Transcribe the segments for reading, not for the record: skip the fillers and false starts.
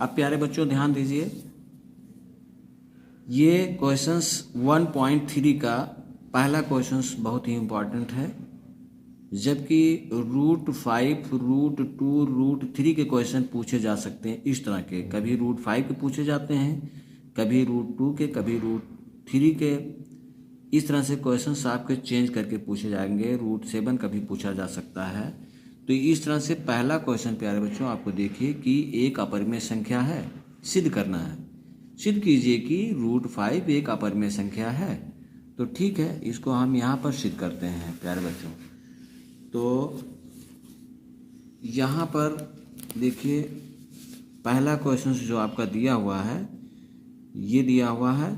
अब प्यारे बच्चों ध्यान दीजिए, ये क्वेश्चंस 1.3 का पहला क्वेश्चंस बहुत ही इम्पॉर्टेंट है, जबकि √5, √2, √3 के क्वेश्चन पूछे जा सकते हैं इस तरह के। कभी √5 के पूछे जाते हैं, कभी √2 के, कभी √3 के। इस तरह से क्वेश्चंस आपके चेंज करके पूछे जाएंगे। √7 का भी पूछा जा सकता है। तो इस तरह से पहला क्वेश्चन प्यारे बच्चों आपको देखिए कि एक अपरिमेय संख्या है, सिद्ध करना है। सिद्ध कीजिए कि √5 एक अपरिमेय संख्या है। तो ठीक है, इसको हम यहाँ पर सिद्ध करते हैं प्यारे बच्चों। तो यहाँ पर देखिए पहला क्वेश्चन जो आपका दिया हुआ है, ये दिया हुआ है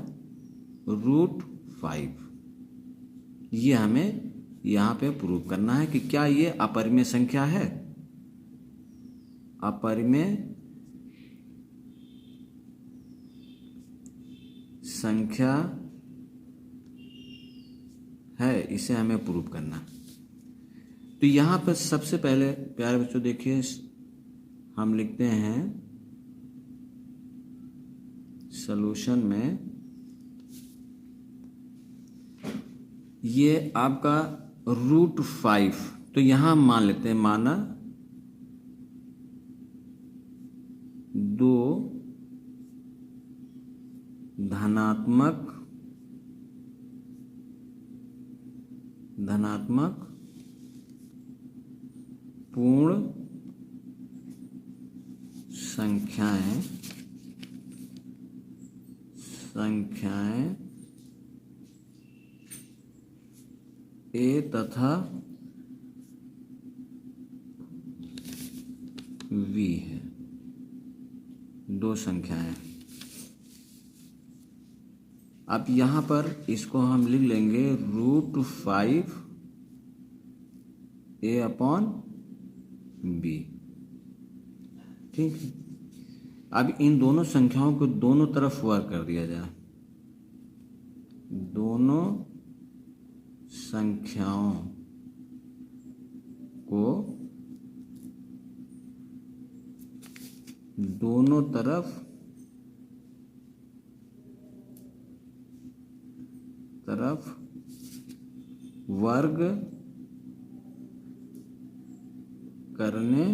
√5। ये हमें यहाँ पे प्रूव करना है कि क्या ये अपरिमेय संख्या है। अपरिमेय संख्या है, इसे हमें प्रूव करना। तो यहाँ पर सबसे पहले प्यारे बच्चों देखिए, हम लिखते हैं सॉल्यूशन में, ये आपका √5। तो यहाँ हम मान लेते हैं, माना 2 धनात्मक पूर्ण संख्याएं A तथा V है, दो संख्याएं। अब यहाँ पर इसको हम लिख लेंगे √5 A/B। ठीक है, अब इन दोनों संख्याओं को दोनों तरफ वर्ग कर दिया जाए। दोनों संख्याओं को दोनों तरफ वर्ग करने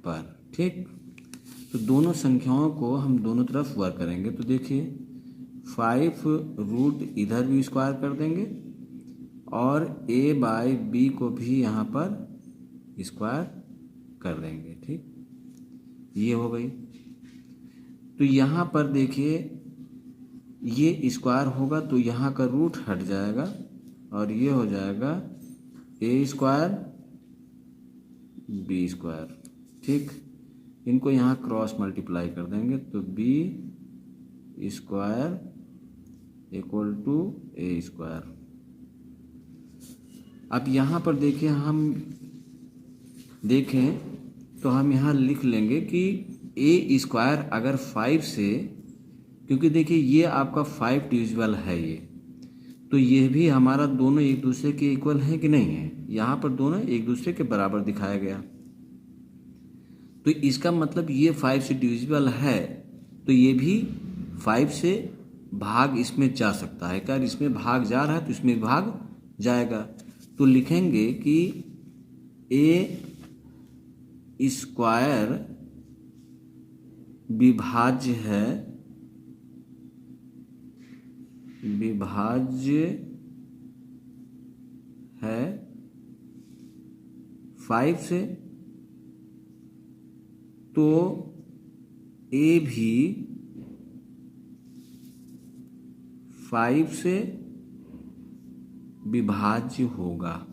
पर। ठीक, तो दोनों संख्याओं को हम दोनों तरफ वर्ग करेंगे। तो देखिए 5 इधर भी स्क्वायर कर देंगे और A/B को भी यहाँ पर स्क्वायर कर देंगे। ठीक, ये हो गई। तो यहाँ पर देखिए ये स्क्वायर होगा तो यहाँ का रूट हट जाएगा और ये हो जाएगा A² B²। ठीक, इनको यहाँ क्रॉस मल्टीप्लाई कर देंगे तो B² = A²। अब यहाँ पर देखिए, हम देखें तो हम यहाँ लिख लेंगे कि A² अगर 5 से, क्योंकि देखिए ये आपका 5 डिविजिबल है ये, तो ये भी हमारा दोनों एक दूसरे के इक्वल है कि नहीं है। यहाँ पर दोनों एक दूसरे के बराबर दिखाया गया, तो इसका मतलब ये 5 से डिविजिबल है, तो ये भी 5 से भाग इसमें जा सकता है। अगर इसमें भाग जा रहा है तो इसमें भाग जाएगा। तो लिखेंगे कि A² विभाज्य है 5 से, तो A भी 5 से विभाज्य होगा।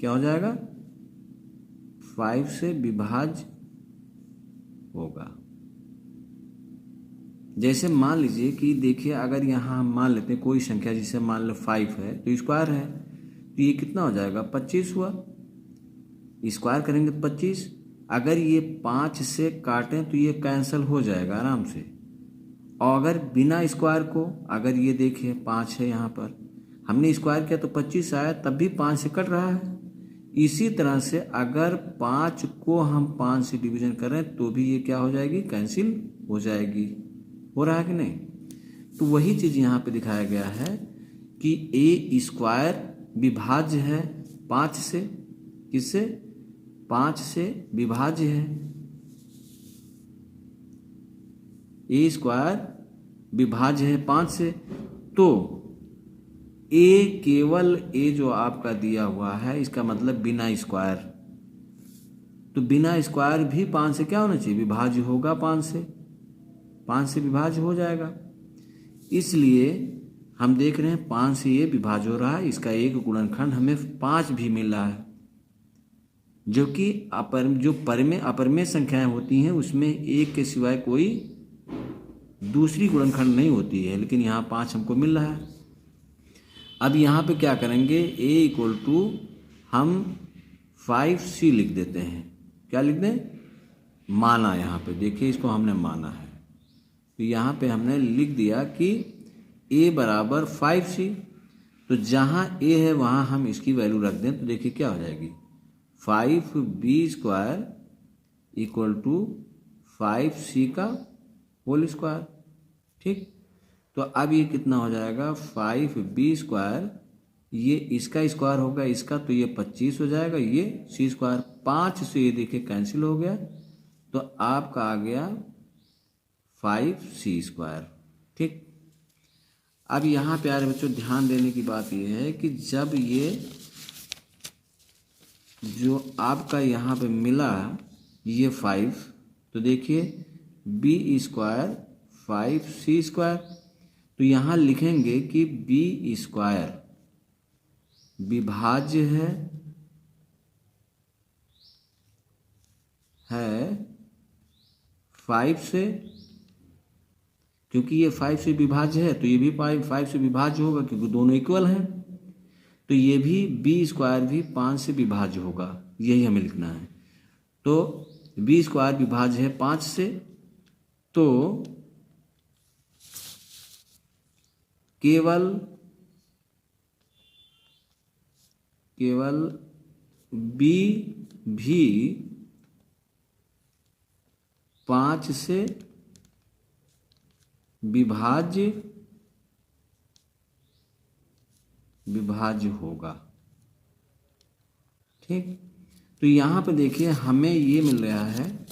क्या हो जाएगा? 5 से विभाज्य होगा। जैसे मान लीजिए कि देखिए, अगर यहाँ हम मान लेते हैं कोई संख्या, जिसे मान लो 5 है तो स्क्वायर है, तो ये कितना हो जाएगा? 25 हुआ। स्क्वायर करेंगे तो 25। अगर ये 5 से काटें तो ये कैंसिल हो जाएगा आराम से। और अगर बिना स्क्वायर को, अगर ये देखिए 5 है, यहाँ पर हमने स्क्वायर किया तो 25 आया, तब भी 5 से कट रहा है। इसी तरह से अगर 5 को हम 5 से डिवीजन करें तो भी ये क्या हो जाएगी, कैंसिल हो जाएगी। हो रहा है कि नहीं? तो वही चीज़ यहाँ पे दिखाया गया है कि ए स्क्वायर विभाज्य है 5 से, किससे? 5 से विभाज्य है। ए स्क्वायर विभाज्य है 5 से, तो ए केवल ए जो आपका दिया हुआ है इसका मतलब बिना स्क्वायर, तो बिना स्क्वायर भी 5 से क्या होना चाहिए, विभाज्य होगा। 5 से विभाज्य हो जाएगा। इसलिए हम देख रहे हैं 5 से ये विभाज्य हो रहा है, इसका एक गुणनखंड हमें 5 भी मिल रहा है, जो कि अपरमेय संख्याएं होती हैं उसमें एक के सिवाय कोई दूसरी गुणनखंड नहीं होती है, लेकिन यहाँ 5 हमको मिल रहा है। अब यहाँ पे क्या करेंगे, a इक्वल टू हम 5c लिख देते हैं। क्या लिख दें? माना। यहाँ पे देखिए, इसको हमने माना है, तो यहाँ पे हमने लिख दिया कि a बराबर 5c। तो जहाँ a है वहाँ हम इसकी वैल्यू रख दें तो देखिए क्या हो जाएगी, 5b square equal to 5c का होल स्क्वायर। ठीक, तो अब ये कितना हो जाएगा, 5b स्क्वायर, ये इसका स्क्वायर होगा इसका, तो ये 25 हो जाएगा, ये c स्क्वायर। 5 से ये देखिए कैंसिल हो गया, तो आपका आ गया 5c स्क्वायर। ठीक, अब यहाँ पे यार बच्चों ध्यान देने की बात ये है कि जब ये जो आपका यहाँ पे मिला ये 5, तो देखिए b स्क्वायर 5c स्क्वायर, तो यहाँ लिखेंगे कि b स्क्वायर विभाज्य है 5 से, क्योंकि ये 5 से विभाज्य है तो ये भी 5 से विभाज्य होगा, क्योंकि दोनों इक्वल हैं। तो ये भी b स्क्वायर भी 5 से विभाज्य होगा, यही हमें लिखना है। तो b स्क्वायर विभाज्य है 5 से, तो केवल b भी 5 से विभाज्य होगा। ठीक, तो यहाँ पे देखिए हमें ये मिल रहा है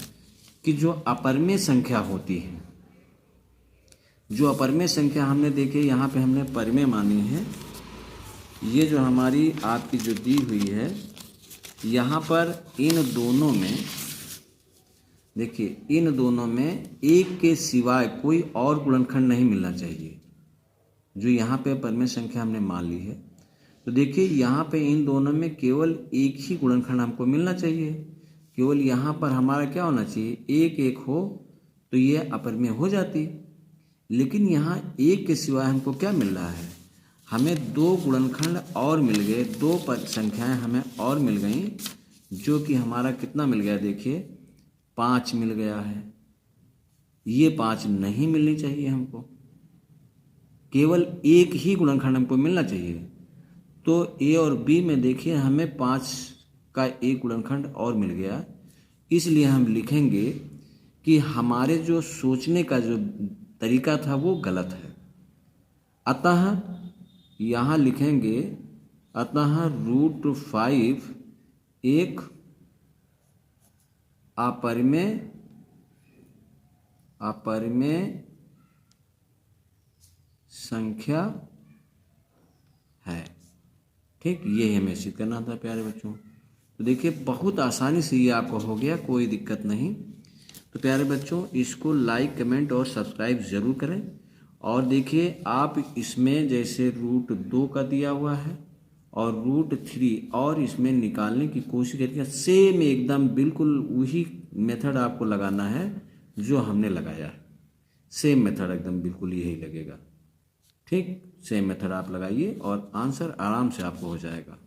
कि जो अपरमेय संख्या होती है, जो अपरमेय संख्या हमने देखिए यहाँ पे हमने परमेय मानी है, ये जो हमारी आपकी जो दी हुई है, यहाँ पर इन दोनों में देखिए, इन दोनों में एक के सिवाय कोई और गुणनखंड नहीं मिलना चाहिए। जो यहाँ पे परमेय संख्या हमने मान ली है, तो देखिए यहाँ पे इन दोनों में केवल एक ही गुणनखंड हमको मिलना चाहिए। केवल यहाँ पर हमारा क्या होना चाहिए, एक एक हो तो ये अपरमेय हो जाती, लेकिन यहाँ एक के सिवाय हमको क्या मिल रहा है, हमें दो गुणनखंड और मिल गए, दो संख्याएं हमें और मिल गई, जो कि हमारा कितना मिल गया, देखिए 5 मिल गया है। ये 5 नहीं मिलनी चाहिए हमको, केवल एक ही गुणनखंड हमको मिलना चाहिए। तो ए और बी में देखिए हमें 5 का एक गुणनखंड और मिल गया, इसलिए हम लिखेंगे कि हमारे जो सोचने का जो तरीका था वो गलत है। अतः यहाँ लिखेंगे, अतः √5 एक अपरमेय संख्या है। ठीक, ये हमें सिद्ध करना था प्यारे बच्चों। तो देखिए बहुत आसानी से ये आपको हो गया, कोई दिक्कत नहीं। तो प्यारे बच्चों इसको लाइक, कमेंट और सब्सक्राइब ज़रूर करें। और देखिए आप इसमें जैसे √2 का दिया हुआ है और √3 और इसमें निकालने की कोशिश करिए, सेम एकदम बिल्कुल वही मेथड आपको लगाना है जो हमने लगाया है। सेम मेथड एकदम बिल्कुल यही लगेगा। ठीक, सेम मेथड आप लगाइए और आंसर आराम से आपको हो जाएगा।